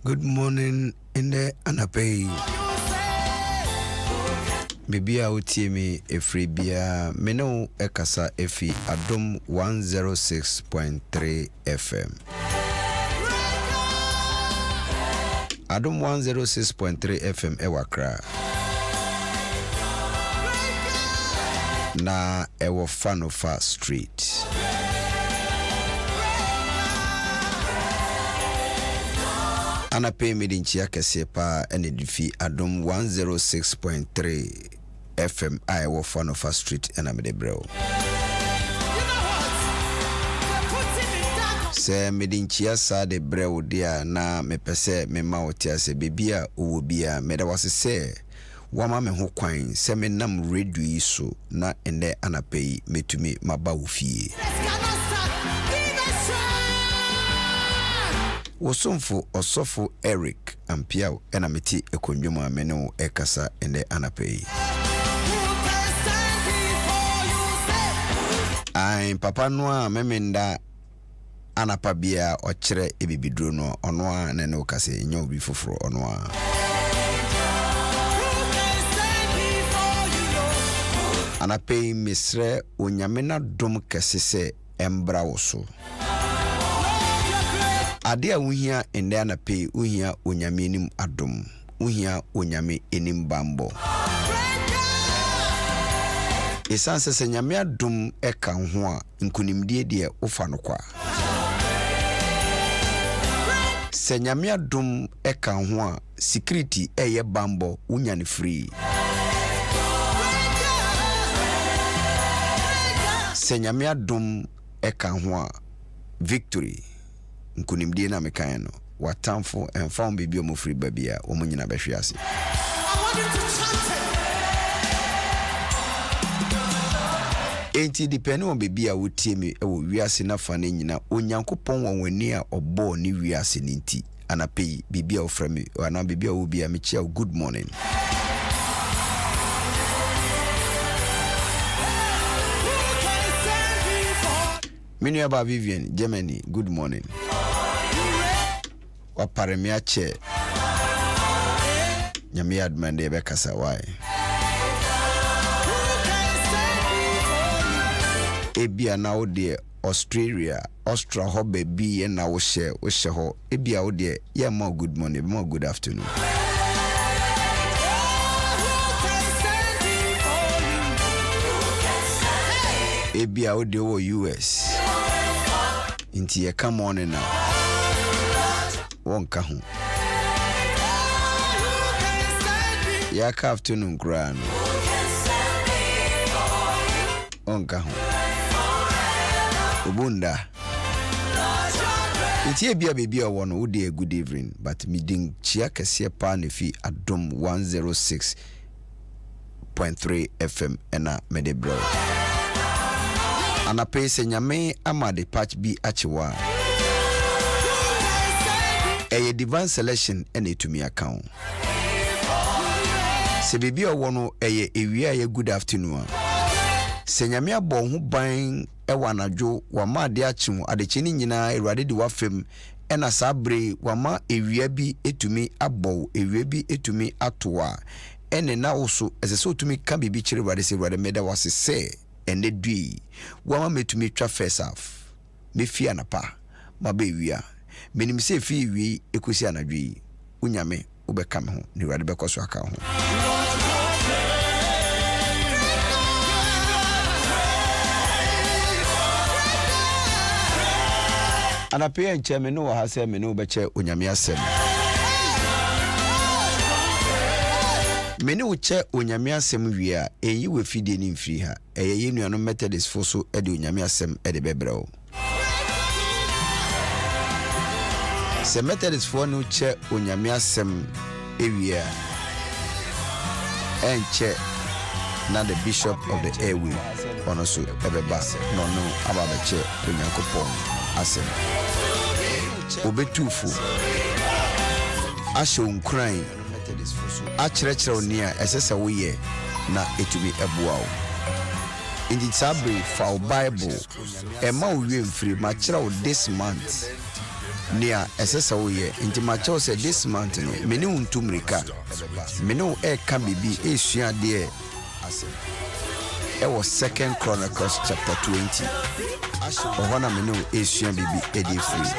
Good morning in the Ampiaw. Bibia utiemi efribia meno ekasa efi Adom 106.3 FM. Adom 106.3 FM ewakra. Na ewo Fanofa Street. Anapay midinchia kese pa enedifi Adom 106.3 FM Iowa Fanofa Street enamedebro. Se midinchia sa de brew dia na mepese mema otia se bibia uwobia meda wase se wama me ho kwan se menam radio iso na ende anapay metumi maba ofie. Wosomfo osofo Eric Ampiaw enameti ekondwoma ameno ekasa ende Ampiaw. Ai papa noa memenda anapabia ochire ebibidro no ono na ne okase nya obi foforo ono a. Ampiaw misre onyamena dom kesese embra woso. Ade a wuhia ende Ampiaw wuhia onyame enim adom wuhia onyame enim bambo esanse se nyame adom eka ho a nkunimdie de ofa no kwa se nyame adom eka ho a security eye bambo wunya ne free se nyame adom eka ho a victory nkunimdie na mekan no watamfo enfam bibi o mofri babia o munyina behwe ase. Enti depending on bibia wotie me e wo wiase na fa na nyina onyankopon wonwani a obo ni wiase ni nti Ampiaw bibia ofra me ana bibia wo bia me chia good morning. Minu aba Vivian Germany good morning. Waparemia che nyame admande be kasa wai ebia na wo de Australia Austra ho baby na wo she ho ebia wo de ya ma good morning ma good afternoon ebia wo de wo US inti ye come on now wonka hu ya ka afternoon gran wonka hu obunda itie bia baby owo wo dey good evening but meeting chia kese pa na fi Adom 106.3 FM ena medebro Ampiaw se nyame amade patch bi achewa a divine selection and a to me account. Se baby o wono eye ewia ye good afternoon. Se nyame abon ho ban e wanadwo wama de achimu adechini nyina erade di wafem ena sabre wama ewia bi etumi abon ewia bi etumi atoa ene na woso esese otumi ka bibi chire wade se wade meda wase se ene dui wama metumi twa first half me fia na pa mabe ewia menim se fi wi ekosi anadwi unyame ubeka me ho ni wade bekoso aka ho Ampiaw nche me no ha se me no beche onyame asem me ne uche onyame asem wi a eyi we fidie ni mfiri ha eye yenuano Methodist foso e de onyame asem e de bebreo se Methodist for no che onyame asem ewia enche na the bishop of the airway ono so ebeba no ababeche onyankopon asem obetufu asho nkran akyerɛkyerɛ oni a ɛsɛ woyɛ na etumi ɛboa wo indi sabre fa Bible ema wo wie mfiri ma kyerɛ wo this month nia esesa wo ye nti ma cho say this month no me ne untumrika me ne e ka bibi esua de e was 2 Chronicles chapter 20 ohona me ne esua bibi e dey free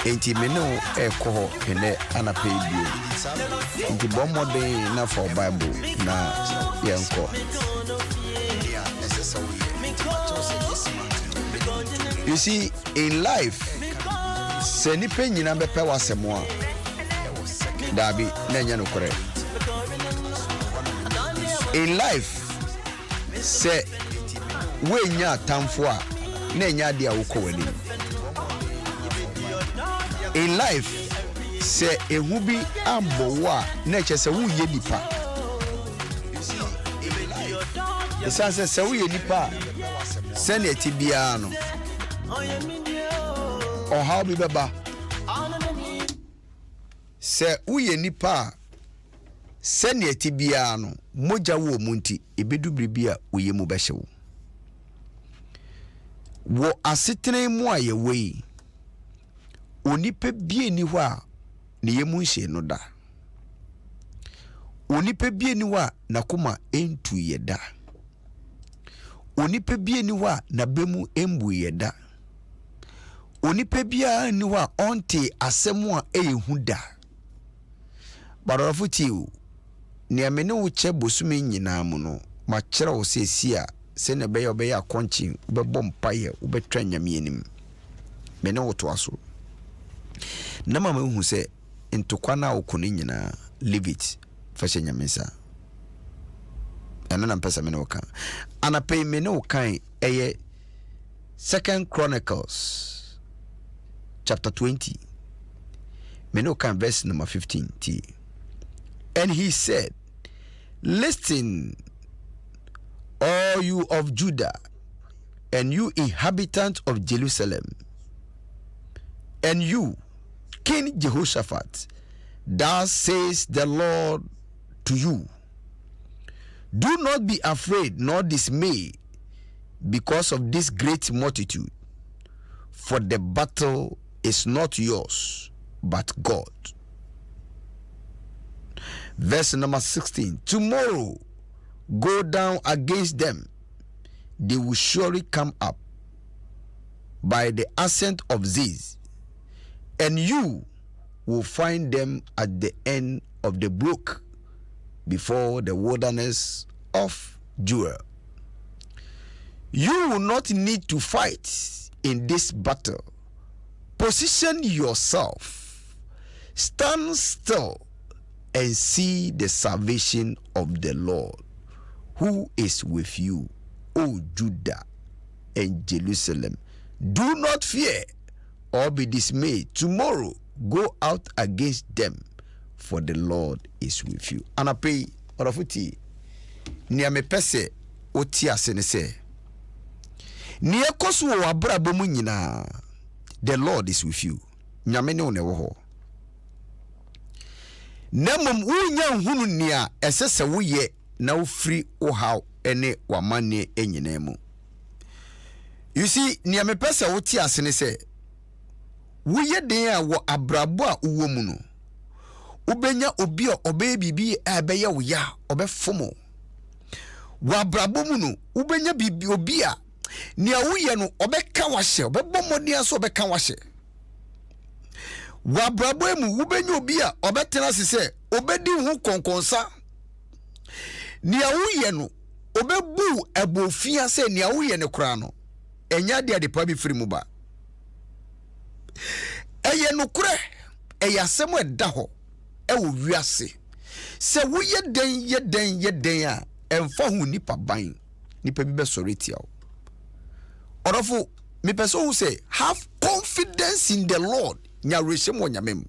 enti me ne e ko ho ene anape bio nti bomode na for Bible na yenko you see in life se ni pe nyina be pe wasemo a dabi na nya no kore in life se we nya tamfo a na nya de a wokọ wani in life se ehu bi ambo wa na che se wo ye nipa esanse se wo ye nipa se na ti bia no or how be baba se uye nipa se ne ti bia no moja wo munti ebedu bibia uye mu behyewo wo asetene mu aye wei onipa bie ni ho a ne yemu nhye no da onipa bie ni ho a nakoma entu ye da onipa bie ni ho a na bemu embu ye da onipa bia ni wa onte asemu a ehu da barofuti o ne amene wo che bosume nyina mu no ma kire wo sesi a se ne be ye akonchi bebom mpaye wo betwa nyame anim me ne wo to aso na mama hu se ntokwa na okune nyina leave it fashe nyame sa ana na mpesa me ne wo kan ana pay me ne wo kan eye 2 Chronicles chapter 20 Meno can verse number 15 and he said, listen, all you of Judah and you inhabitants of Jerusalem, and you King Jehoshaphat, thus says the Lord to you, do not be afraid nor dismayed because of this great multitude, for the battle is not yours, but God. Verse number 16. Tomorrow, go down against them. They will surely come up by the ascent of Ziz, and you will find them at the end of the brook before the wilderness of Jura. You will not need to fight in this battle. Position yourself, stand still, and see the salvation of the Lord, who is with you, O Judah and Jerusalem. Do not fear or be dismayed. Tomorrow go out against them, for the Lord is with you. Anape orafuti niame pese oti asene se ni ekoso wo abrabo mu nyina. The Lord is with you. Nyame ne one wo ho. Nemum wunya hunu nia esese wo ye na wo free wo haw ene wamane enyina mu. You see, niame pese oti asene se wo ye den a wo abrabo a uwo mu no. Ubenya obi a obe bibi ebeye wo ya obefomo. Wo abrabo mu no ubenya bibi obi a ni awuye no obeka wahye obebɔ mɔden aso obeka wahye wa brabo mu wubenya obi a obetena sese obedi hu konkonsa ni awuye no obebu abofia se ni awuye ne kora no enya de pa bi firi mu ba eye no kure eye asem eda ho e wo wiase se woye den a emfa hu nipa ban nipa bi be soreti awo orofo me person who say have confidence in the Lord nya reshem onyamem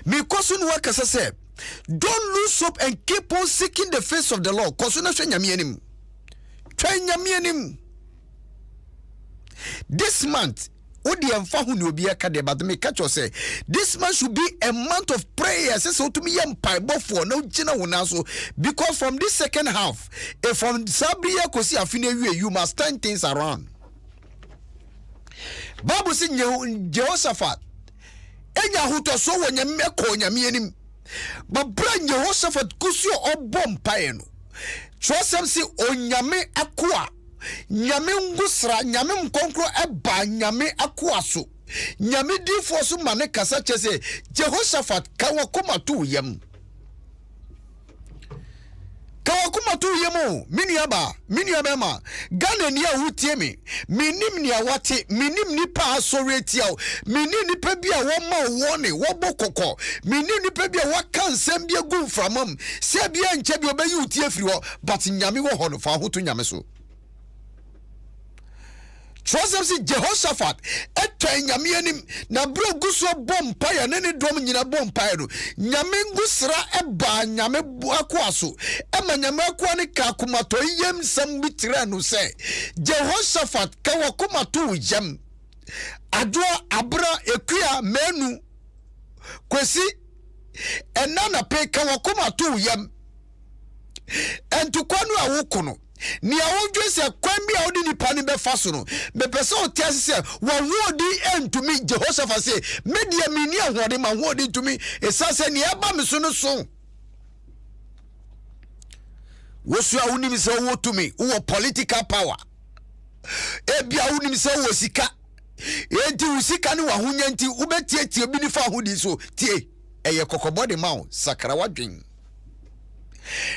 me koso no wakasa say don't lose hope and keep on seeking the face of the Lord koso na hwe nyame anim twa nyame anim this month odi emfa hu ne obi aka de but me catch you say this month should be a month of prayer say so to me yam paibofo na ugina wona so because from this second half from Sabria kosi afine wie you must turn things around Bible say Jehoshaphat enya huto so wo nyame ko nyame anim ba bra Jehoshaphat kusio obom pae no twosem si onyame akoa nyame ngusra nyame nkonkro eba nyame akoa so nyame difo so mane kasa chese Jehoshaphat ka wakoma to yam kawakuma tu yemu mini abema Ghana ni a wutie me minim ni awate minim ni pa asoreti aw minim ni pa bia wo ma wone wo bokoko minim ni pa bia wa kan sem bia gu mframam se bia nche bia obayi utie afiri ho but nyame wo ho no fa ho to nyame so Trosem si Jehoshaphat etwa nyame anim na bro guso bompa ya ne dom nyina bompa no nyame ngusra eba nyame akwa so ema nyame akwa ne ka kumato yem sam bitire no se Jehoshaphat ka wakumato yem ado abra ekua menu kwesi enana pe ka wakumato yem entukwanu awokono ni awodwe se kwan bi a odi nipa ne befa so no me pese o tia se wo wodi entumi Jehoshaphat se media mini ahode ma wodi ntumi esase ni eba me so no so wo so a unim se wo tumi wo political power ebia unim se wo sika enti wo sika ne wa honya nti wo betietie bi ni fa hodi so tie eye kokobode ma wo sakara wadwen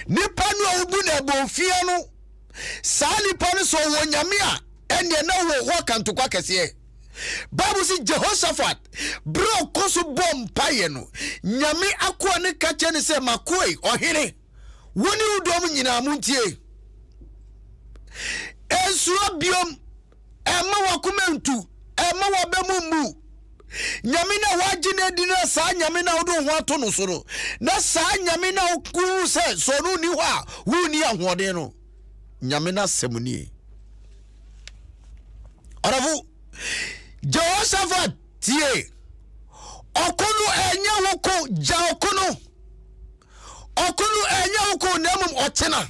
nipa no obu na bonfia no Sali pani so wo nyame a ene na wo kantokwa kese Bible si Jehoshaphat bro koso bom paye no nyame akwa ne kache ne se makoi ohene woni udom nyina muntie ensuo biom ema wakumentu ema wabemumbu nyame na wagine dina sa nyame na wodo ho ato no so na sa nyame na ku se so no ni ho a woni ahode no nyame na semuni oravu Jehoshaphat tie okunu enya woko ja okunu enya woko namum otena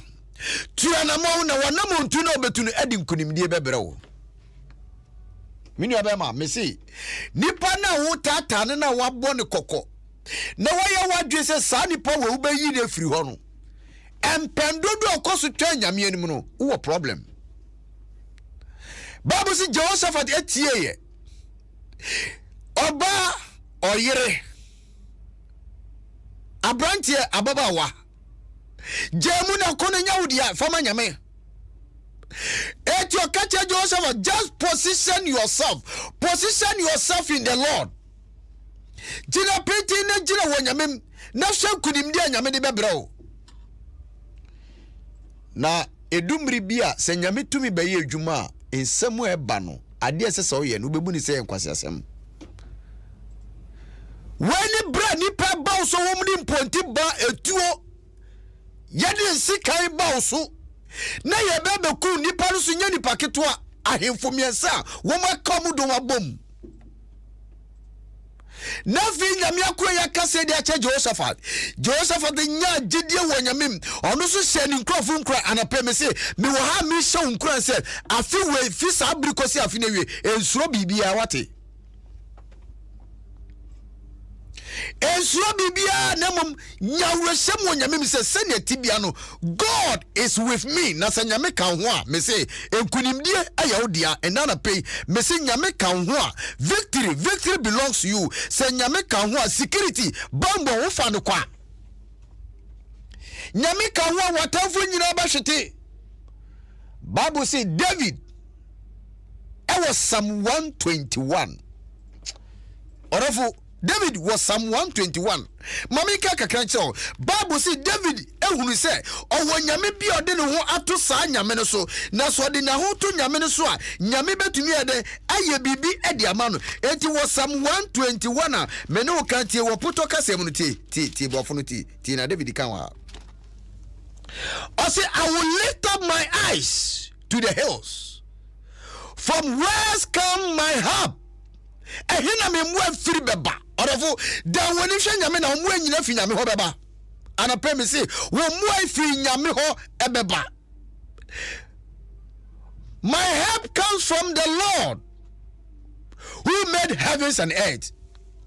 tuana mawu na wanam ntu na obetunu edi nkunimdie bebere wo mini abema mesi nipa na wo tata ne na wabɔ ne kokɔ na waya wadwe se sa nipa wo ubeyi ne firi ho no empendodo okoso twa nyame anim no wo problem Bible si Jehoshaphat etie ye oba oyere abrantie ababawa jemu na kono nyawudia fama nyame etio kache Jehoshaphat just position yourself in the Lord jina peti na jina wo nyame na hwe kunimdi nyame de bebrɛ na edumri bia se nyame tumi bɛyɛ adwuma ensɛm eba no ade ɛsɛ oyɛ no bebu ni sɛ enkwase asɛm wani bra nipa ba so wo mudi mponti ba etuo yɛde nsikan ba so na yɛbɛbɛ ku nipa no so nya nipa ketwa ahemfo miɛnsa wo maka mu do wabom na fi nyame akwa ya kase de ache Jehoshaphat nya gidie wo nyame ono so hye ni nkrofo nkra anapɛ me se me wo ha me hye nkra se afi we fi sa abrikosi afi na wie ensuro bibia wate ensuro bibia na mom nyawresem wo nyame me se sene tibia no God is with me na se nyame kan ho a me se enkunimdie ayawodia enana pay me se nyame kan ho a victory belongs to you se nyame kan ho a security bambo wo fa no kwa nyame kan ho a watamfo nyina ba hwete Bible say David was Psalm 121 orofo David was Psalm 121. Mamika kakrancho. Bible say David ehunu se owo nyame bi ode ne ho ato saa nyame no so na so de na ho to nyame no so a nyame betumi ede aye bibi ede ama no. Enti was Psalm 121 a me no kan tie wo poto kasem no tie bofo no tie na David kan wa. I say I will lift up my eyes to the hills. From whence come my help? Ehina me mu afiri beba. Orofo da woni hwe nyame na mu anyina fi nyame ho beba anapɛ me se wo mu afi nyame ho ebeba. My help comes from the Lord heavens and earth.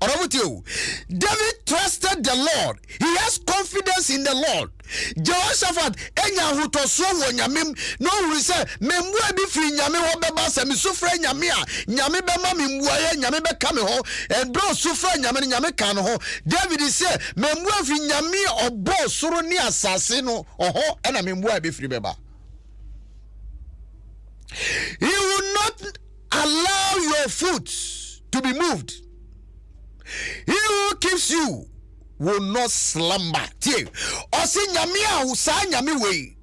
David trusted the Lord. He has confidence in the Lord. Jehoshaphat enya hutoso wo nyamem no we say membu bi firi nyame ho beba se me sufra nyame a nyame be ma me mbuaye nyame be ka me ho and bro sufra nyame ka no ho. David say membu firi nyame obo soro ni asase no oho na membu bi firi beba. He will not allow your foot to be moved. He who keeps you will not slumber. Tie. Osi nyame a usa nyame we.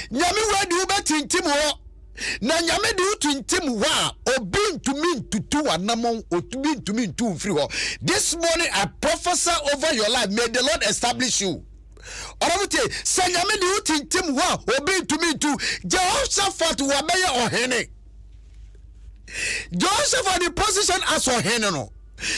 Nyame we di ubetintim ho. Na nyame di utintim wa obi ntumi ntutu anamon otubi ntumi ntu mfiri ho. This morning I prophesy over your life. May the Lord establish you. Oramutie se nyame di utintim wa obi ntumi ntu. Jehoshaphat wa beye ohene. Jehoshaphat the position as ohene no.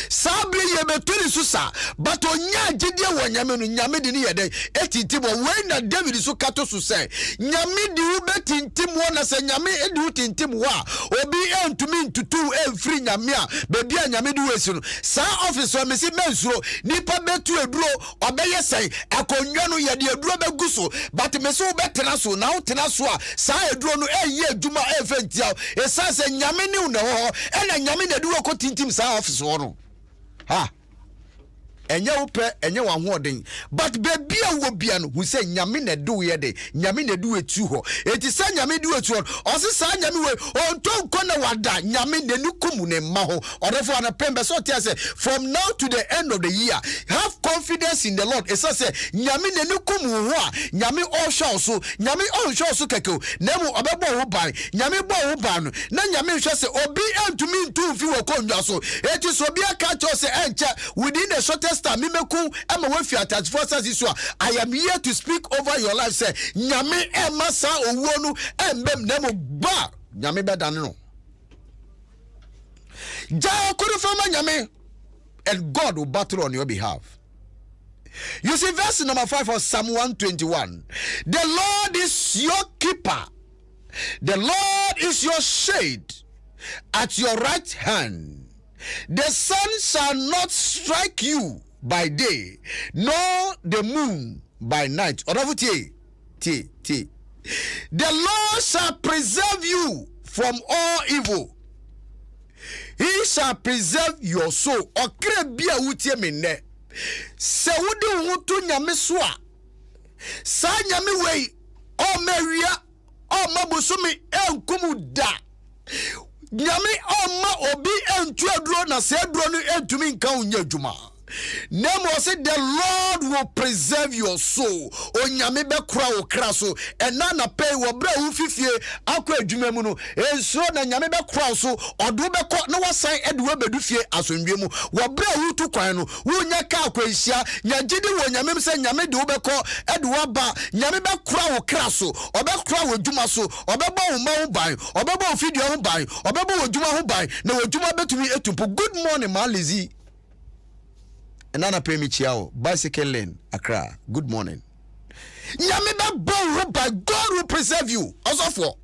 Sabre ye beturi susa but onya gidie wo nyame no nyame di ne yede etintim wo na David so kato so say nyame di wo betintim wo na say nyame edi wo tintim wo a obi entumi ntutu emfiri nyame a bebi a nyame di wo esi no sa office o mesi mensuro nipa betu eduro obeye say akonwa no yede eduro beguso but mesi wo betena so na wo tena so a sa eduro no eye adwuma efentia esa say nyame ni wo na ho ena nyame na di wo ko tintim sa office wo no ha enye upe enye wa hoden but baby a wo bia no hu say nyame na do ye de nyame na do etu ho eti say nyame do etu ho o se say nyame we onto nko na wada nyame na nukum ne ma ho odefo ana pembe so tia say from now to the end of the year have confidence in the Lord. Esa say nyame na nukum ho a nyame o show so nyame on show so keke na mu obebo ho ban nyame bo ho ban no na nyame hwe say obi antumi ntu fi wo konwa so eti so bia ka cho say enche within the shortest Mimeku ema wefi attach forces isu. I am here to speak over your life. Say nyame ema sa owo nu embem nemo ba nyame beda no ja kodu fama nyame and God will battle on your behalf. You see verse number 5 of Psalm 121. The Lord is your keeper. The Lord is your shade at your right hand. The sun shall not strike you by day, nor the moon by night. The Lord shall preserve you from all evil. He shall preserve your soul. Okrebia utie mene. Se wudi hutu nyame soa. Sa nyame wei o meria o mabusumi enkumu da. Nyame oma obi entu aduro na se aduro no entumi nka unya djuma. Nemo say the Lord will preserve your soul. O nyame be kura wo kra so ena na pay wo bra wo fifie akwa adwuma mu no enso na nyame be kura so odo be ko na wasan edewo bedu fie asonwie mu wo bra wo tu kwan no wo nya ka akwa hia nya gidi wo nyame se nyame de wo be ko edewo ba nyame be kura wo kra so obe kura wo adwuma so obe bo wo ma wo ban obe bo wo fidie ho ban obe bo wo adwuma ho ban na wo adwuma betumi etumpo. Good morning ma lazy. Nana pay me chiao bicycle lane Accra. Good morning. Nyame ba bon by God will preserve you. Also for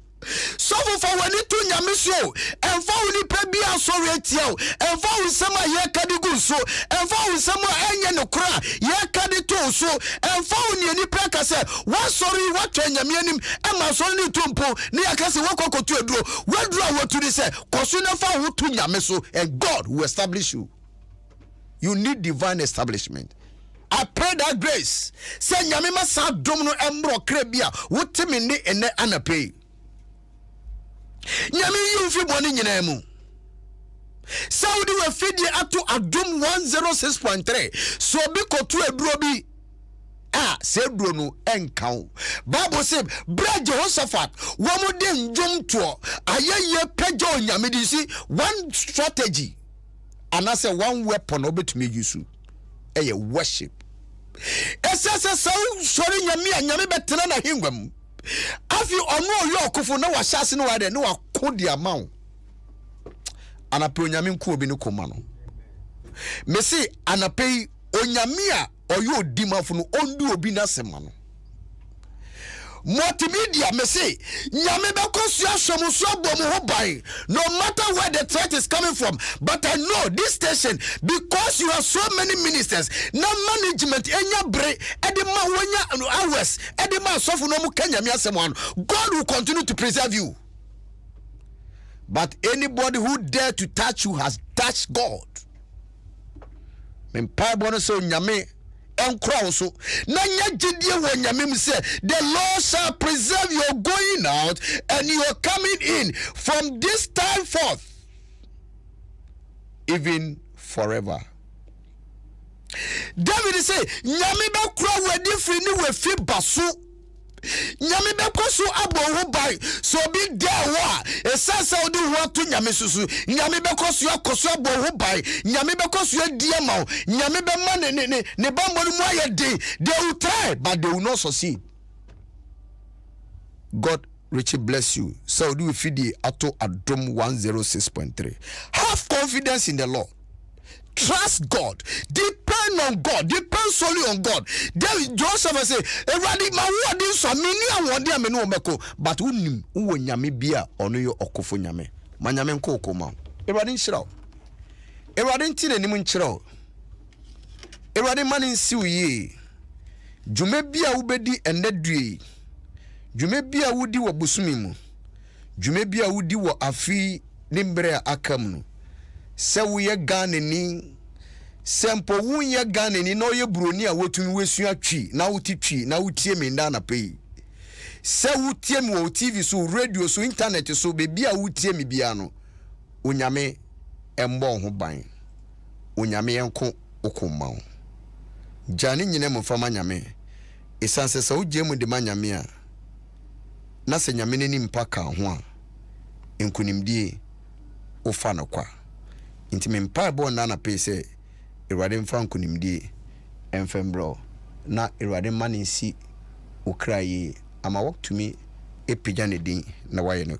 so for when it to nyame so and for we pe bia sorry etiao and for we sama ye kadi gu so and for we sama enye no kra ye kadi to so and for we ni pe ka say what sorry what nyame anim e ma so ni tumpo ni akase wakokotu eduro waduro watu ni say koso na fa ho to nyame so and God will establish you. You need divine establishment. I pray that grace. Say nyame ma sa dom no embro krebia wotimi ni ene anape. Nyame yumfi boni nyina mu. Saudi we fidi ato Adom 106.3. So bi kotu eduro bi se eduro no enkan. Bible say bra Jehoshaphat womo de njom to ayeye pejo nyame di si one strategy. And I say one weapon obetumi use eye worship. Esese so sorry nyame betena na hingwam. Afi ono yo okofo na wahase no wade no akodi amawo. Anape onyame nko obi no koma no. Mesi anape onyame a oyo odimafo no ondu obi na sema no. multimedia me say nyame beko so ashomuso bom ho ban no matter where the threat is coming from. But I know this station, because you have so many ministers, no management enya bre edema wonya hours edema sofu no mu kanya mi asem. God will continue to preserve you. But anybody who dare to touch you has touched God. Men pa bono so nyame enkro so na nya gidie wo nyame mu say the Lord shall preserve your going out and your coming in from this time forth even forever. David say nyame be kro wedi firi ni we fi baso nyame be koso abo ho bai so bi there wa esasa odi ho to nyame susu nyame be koso akoso abo ho bai nyame be koso adie ma nyame be ma ne ba mo mu ayede. They will try but they will not succeed. God richly bless you. So do we feed the Ato Adom 106.3. Have confidence in the Lord. Trust God. Depend on God. Depend solely on God. Then Joseph say, "Eradi ma wo di so mini awon dia me no meko, but unim wo nyame bia ono yo okofo nyame. Ma nyame nko okoma. Eradi nchira. Eradi ntine ni mu nchira. Eradi mani nsi uye. Jume bia ubedi enedue. Jume bia wudi wo busumi mu. Jume bia wudi wo afi nimbre akam no. Se wuye Ghana ni sempo wuye Ghana ni no ye broni a wotumi wesu atwi na wutitwi na wutie me nda na pei. Se wutie me wo TV so radio so internet so bebi a wutie me bia no onyame embo ho ban onyame enko okoma wo jani nyine mfama nyame esanse sa ugye mu de manyame a na se nyame ni mpaka ho a enkunimdie ofa no kwa inti me mpa bo na na pe se Erade mfa nkunimdie emfembro na Erade manisi okraye ama wok to me epija ne din na waye no